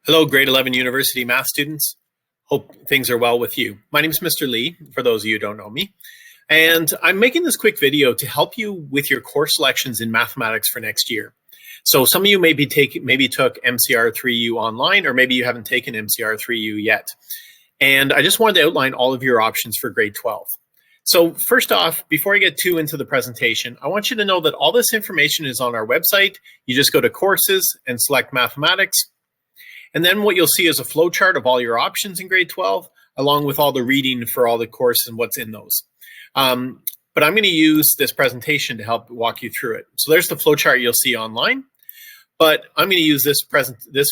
Hello, grade 11 university math students. Hope things are well with you. My name is Mr. Lee, for those of you who don't know me. And I'm making this quick video to help you with your course selections in mathematics for next year. So some of you maybe took MCR3U online, or maybe you haven't taken MCR3U yet. And I just wanted to outline all of your options for grade 12. So first off, before I get too into the presentation, I want you to know that all this information is on our website. You just go to courses and select mathematics. And then what you'll see is a flow chart of all your options in grade 12, along with all the reading for all the courses and what's in those. But I'm going to use this presentation to help walk you through it. So there's the flow chart you'll see online, but I'm going to use this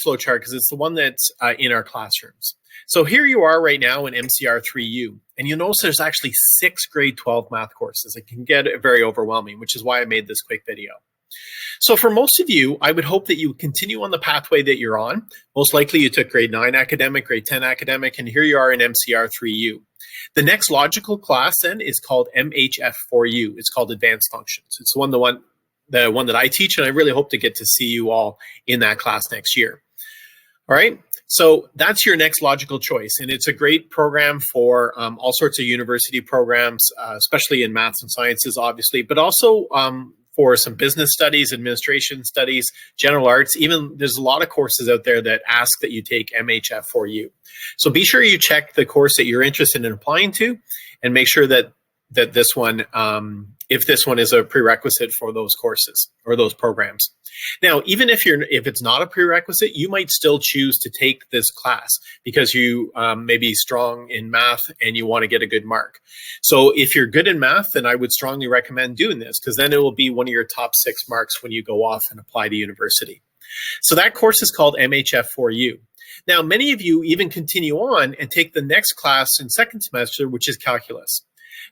flow chart because it's the one that's in our classrooms. So here you are right now in MCR3U, and you'll notice there's actually 6 grade 12 math courses. It can get very overwhelming, which is why I made this quick video. So for most of you, I would hope that you continue on the pathway that you're on. Most likely you took grade 9 academic, grade 10 academic, and here you are in MCR3U. The next logical class then is called MHF4U. It's called Advanced Functions. It's the one that I teach, and I really hope to get to see you all in that class next year. All right, so that's your next logical choice, and it's a great program for all sorts of university programs, especially in maths and sciences, obviously, but also for some business studies, administration studies, general arts. Even there's a lot of courses out there that ask that you take MHF4U. So be sure you check the course that you're interested in applying to, and make sure that this one, if this one is a prerequisite for those courses or those programs. Now, even if it's not a prerequisite, you might still choose to take this class because you may be strong in math and you want to get a good mark. So if you're good in math, then I would strongly recommend doing this, because then it will be one of your top 6 marks when you go off and apply to university. So that course is called MHF4U. Now, many of you even continue on and take the next class in second semester, which is calculus.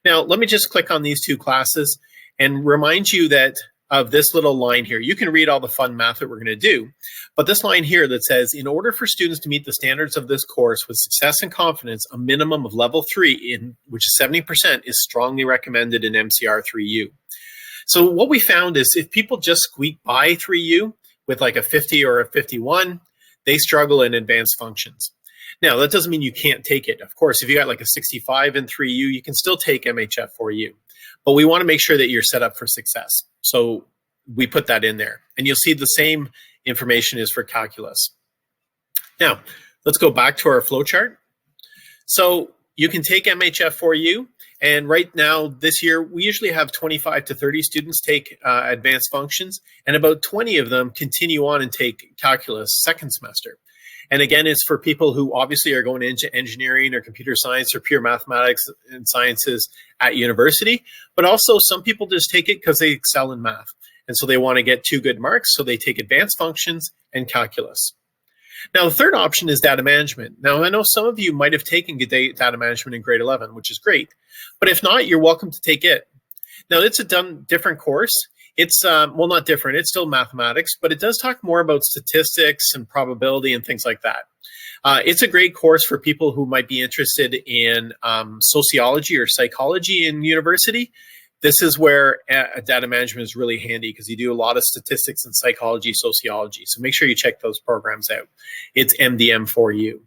Now, let me just click on these 2 classes and remind you that of this little line here. You can read all the fun math that we're going to do, but this line here that says, in order for students to meet the standards of this course with success and confidence, a minimum of level 3, which is 70%, is strongly recommended in MCR3U. So what we found is if people just squeak by 3U with like a 50 or a 51, they struggle in advanced functions. Now, that doesn't mean you can't take it. Of course, if you got like a 65 in 3U, you can still take MHF4U. But we want to make sure that you're set up for success. So we put that in there. And you'll see the same information is for calculus. Now, let's go back to our flow chart. So you can take MHF4U. And right now, this year, we usually have 25 to 30 students take advanced functions, and about 20 of them continue on and take calculus second semester. And again, it's for people who obviously are going into engineering or computer science or pure mathematics and sciences at university, but also some people just take it because they excel in math. And so they want to get 2 good marks, so they take advanced functions and calculus. Now, the third option is data management. Now, I know some of you might have taken data management in grade 11, which is great. But if not, you're welcome to take it. Now, it's a different course. It's, well, not different, it's still mathematics, but it does talk more about statistics and probability and things like that. It's a great course for people who might be interested in sociology or psychology in university. This is where data management is really handy because you do a lot of statistics and psychology, sociology. So make sure you check those programs out. It's MDM4U.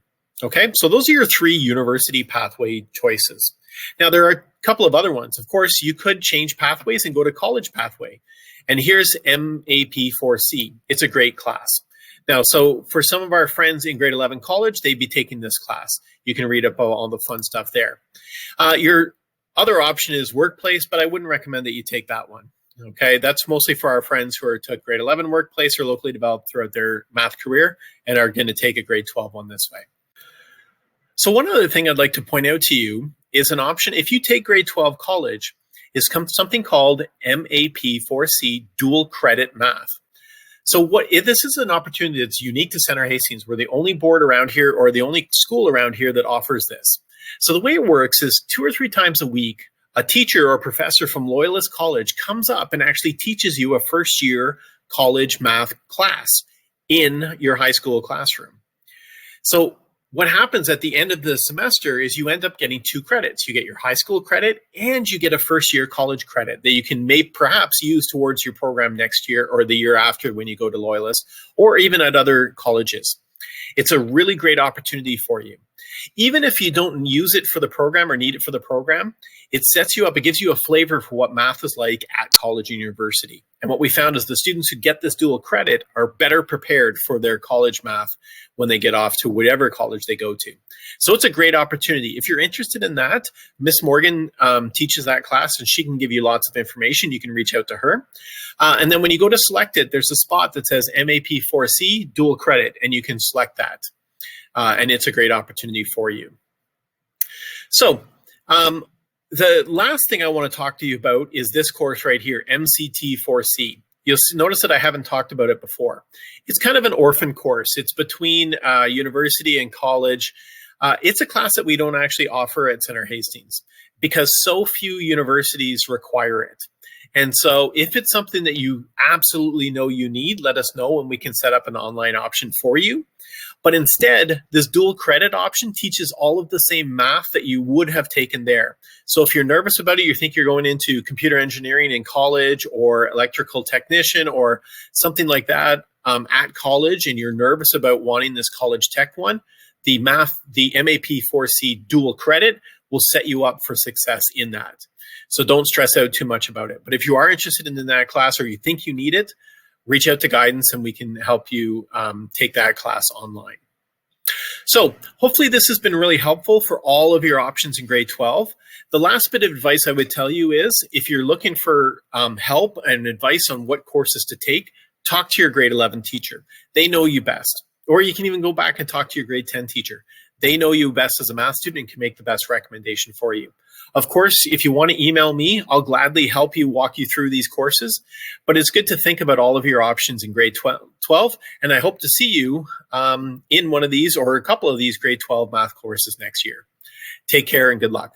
Okay, so those are your 3 university pathway choices. Now, there are a couple of other ones. Of course, you could change pathways and go to college pathway. And here's MAP4C. It's a great class. Now, so for some of our friends in grade 11 college, they'd be taking this class. You can read up all the fun stuff there. Your other option is workplace, but I wouldn't recommend that you take that one. Okay, that's mostly for our friends who took grade 11 workplace or locally developed throughout their math career and are going to take a grade 12 one this way. So one other thing I'd like to point out to you is an option, if you take grade 12 college, is something called MAP4C dual credit math. So this is an opportunity that's unique to Center Hastings. We're the only board around here, or the only school around here, that offers this. So the way it works is 2 or 3 times a week, a teacher or professor from Loyalist College comes up and actually teaches you a first-year college math class in your high school classroom. So what happens at the end of the semester is you end up getting 2 credits. You get your high school credit and you get a first-year college credit that you can perhaps use towards your program next year or the year after when you go to Loyalist, or even at other colleges. It's a really great opportunity for you. Even if you don't use it for the program or need it for the program, it sets you up, it gives you a flavor for what math is like at college and university. And what we found is the students who get this dual credit are better prepared for their college math when they get off to whatever college they go to. So it's a great opportunity. If you're interested in that, Miss Morgan teaches that class and she can give you lots of information. You can reach out to her. And then when you go to select it, there's a spot that says MAP4C dual credit, and you can select that. And it's a great opportunity for you. So the last thing I want to talk to you about is this course right here, MCT4C. You'll notice that I haven't talked about it before. It's kind of an orphan course. It's between university and college. It's a class that we don't actually offer at Center Hastings because so few universities require it. And so if it's something that you absolutely know you need, let us know and we can set up an online option for you. But instead, this dual credit option teaches all of the same math that you would have taken there. So if you're nervous about it, you think you're going into computer engineering in college or electrical technician or something like that at college, and you're nervous about wanting this college tech one, the MAP4C dual credit will set you up for success in that. So don't stress out too much about it. But if you are interested in that class or you think you need it, reach out to guidance and we can help you take that class online. So hopefully this has been really helpful for all of your options in grade 12. The last bit of advice I would tell you is if you're looking for help and advice on what courses to take, talk to your grade 11 teacher. They know you best. Or you can even go back and talk to your grade 10 teacher. They know you best as a math student and can make the best recommendation for you. Of course, if you want to email me, I'll gladly help you walk you through these courses. But it's good to think about all of your options in grade 12. And I hope to see you in one of these or a couple of these grade 12 math courses next year. Take care and good luck.